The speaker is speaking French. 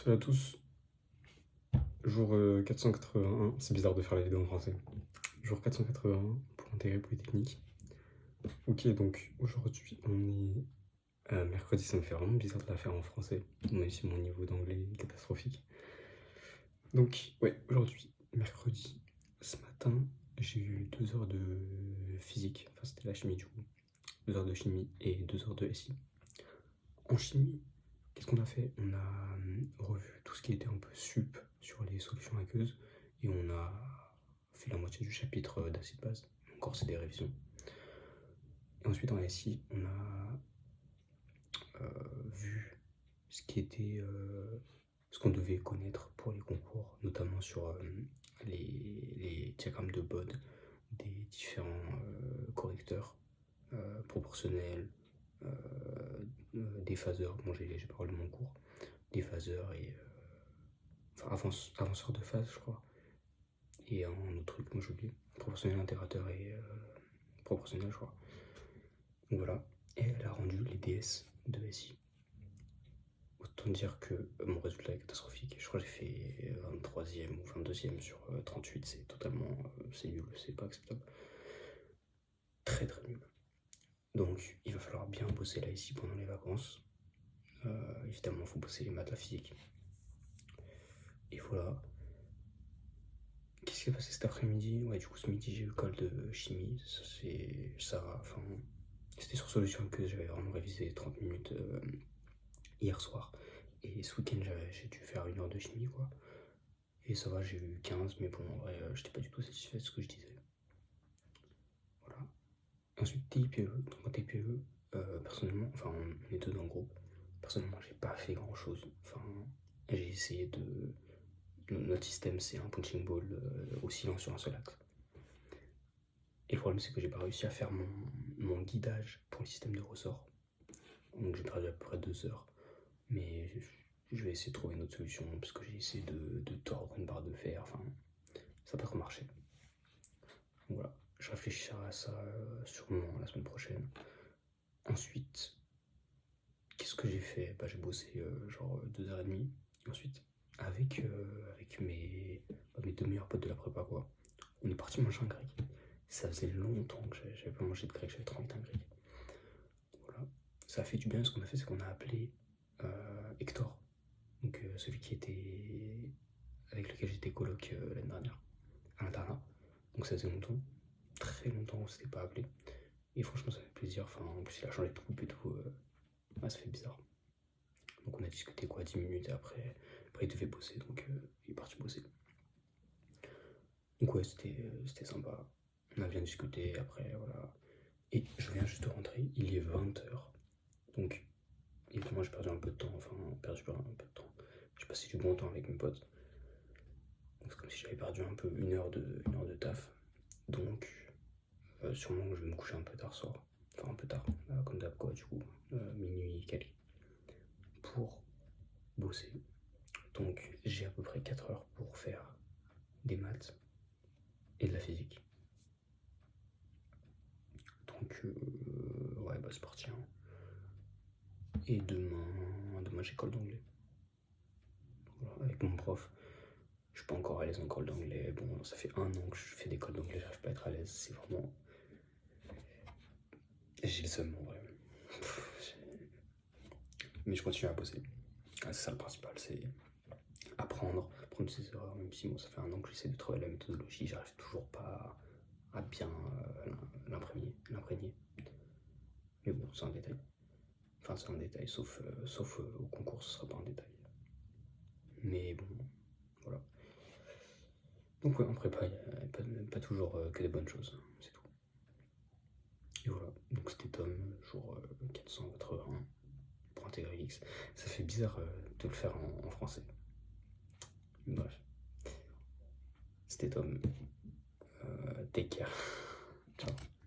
Salut à tous, jour 481, c'est bizarre de faire la vidéo en français. Jour 481 pour intégrer Polytechnique. Ok, donc aujourd'hui on est mercredi, ça me fait vraiment bizarre de la faire en français, même si mon niveau d'anglais est catastrophique. Donc ouais, aujourd'hui, mercredi, ce matin, j'ai eu 2 heures de physique, enfin c'était la chimie du coup, 2 heures de chimie et 2 heures de SI. En chimie, qu'est-ce qu'on a fait? On a revu tout ce qui était un peu sup sur les solutions aqueuses et on a fait la moitié du chapitre d'acide-base. Encore, c'est des révisions. Et ensuite, en SI, on a vu ce qui était ce qu'on devait connaître pour les concours, notamment sur les diagrammes de Bode des différents correcteurs proportionnels, des phaseurs. Bon, j'ai parlé de mon cours, des phaseurs et enfin avanceur de phase, je crois, et un autre truc, moi j'ai oublié, proportionnel, intégrateur et proportionnel, je crois. Donc voilà, et elle a rendu les DS de SI. Autant dire que mon résultat est catastrophique. Je crois que j'ai fait 23e ou 22e sur 38, c'est totalement, c'est nul, c'est pas acceptable. Très très nul. Donc il va falloir bien bosser là ici pendant les vacances. Évidemment, il faut bosser les maths, la physique. Et voilà. Qu'est-ce qui s'est passé cet après-midi? Ouais, du coup, ce midi, j'ai eu le col de chimie. Ça va. Enfin, c'était sur solution que j'avais vraiment révisé 30 minutes hier soir. Et ce week-end, j'ai dû faire 1 heure de chimie, quoi. Et ça va, j'ai eu 15, mais bon, en vrai, j'étais pas du tout satisfait de ce que je disais. Voilà. Ensuite, TIPE. Donc, en TIPE, personnellement, enfin, on est deux dans le groupe. Personnellement, j'ai pas fait grand-chose. Enfin, j'ai essayé de. Notre système, c'est un punching ball oscillant sur un seul axe. Et le problème, c'est que j'ai pas réussi à faire mon guidage pour le système de ressort. Donc j'ai perdu à peu près 2 heures. Mais je vais essayer de trouver une autre solution parce que j'ai essayé de tordre une barre de fer. Enfin, ça n'a pas trop marché. Donc voilà, je réfléchirai à ça sûrement la semaine prochaine. Ensuite, qu'est-ce que j'ai fait? Bah, j'ai bossé genre 2h30. Ensuite, avec mes 2 meilleurs potes de la prépa, quoi, on est parti manger un grec. Ça faisait longtemps que j'avais pas mangé de grec, j'avais trop envie d'un grec. Voilà, ça a fait du bien. Ce qu'on a fait, c'est qu'on a appelé Hector, donc celui qui était avec lequel j'étais coloc l'année dernière à l'internat. Donc ça faisait longtemps, très longtemps qu'on s'était pas appelé. Et franchement, ça fait plaisir. Enfin, en plus, il a changé de coupe et tout. Ça fait bizarre. Donc on a discuté quoi, 10 minutes et après il devait bosser, donc il est parti bosser. Donc ouais, c'était sympa. On a bien discuté après, voilà. Et je viens juste de rentrer, il est 20h. Donc évidemment, j'ai perdu un peu de temps, enfin, perdu un peu de temps. J'ai passé du bon temps avec mes potes. Donc c'est comme si j'avais perdu un peu une heure de taf. Donc sûrement que je vais me coucher un peu tard ce soir. Enfin un peu tard, comme d'hab quoi, du coup, minuit quelques. Pour bosser. Donc j'ai à peu près 4 heures pour faire des maths et de la physique. Donc ouais, bah c'est parti. Hein. Et demain j'ai colle d'anglais. Voilà, avec mon prof. Je suis pas encore à l'aise en colle d'anglais. Bon, ça fait 1 an que je fais des colles d'anglais, j'arrive pas à être à l'aise. C'est vraiment. J'ai le seum en vrai. Mais je continue à bosser. C'est ça le principal, c'est apprendre ses erreurs, même si moi ça fait 1 an que j'essaie de travailler la méthodologie, j'arrive toujours pas à bien l'imprégner. Mais bon, c'est un détail. Enfin, c'est un détail, sauf au concours, ce sera pas un détail. Mais bon, voilà. Donc ouais, en prépa, il n'y a pas toujours que des bonnes choses, c'est tout. Et voilà, donc c'était Tom, jour 481 pour intégrer X. Ça fait bizarre de le faire en français. Bref. C'était Tom. Take care. Ciao.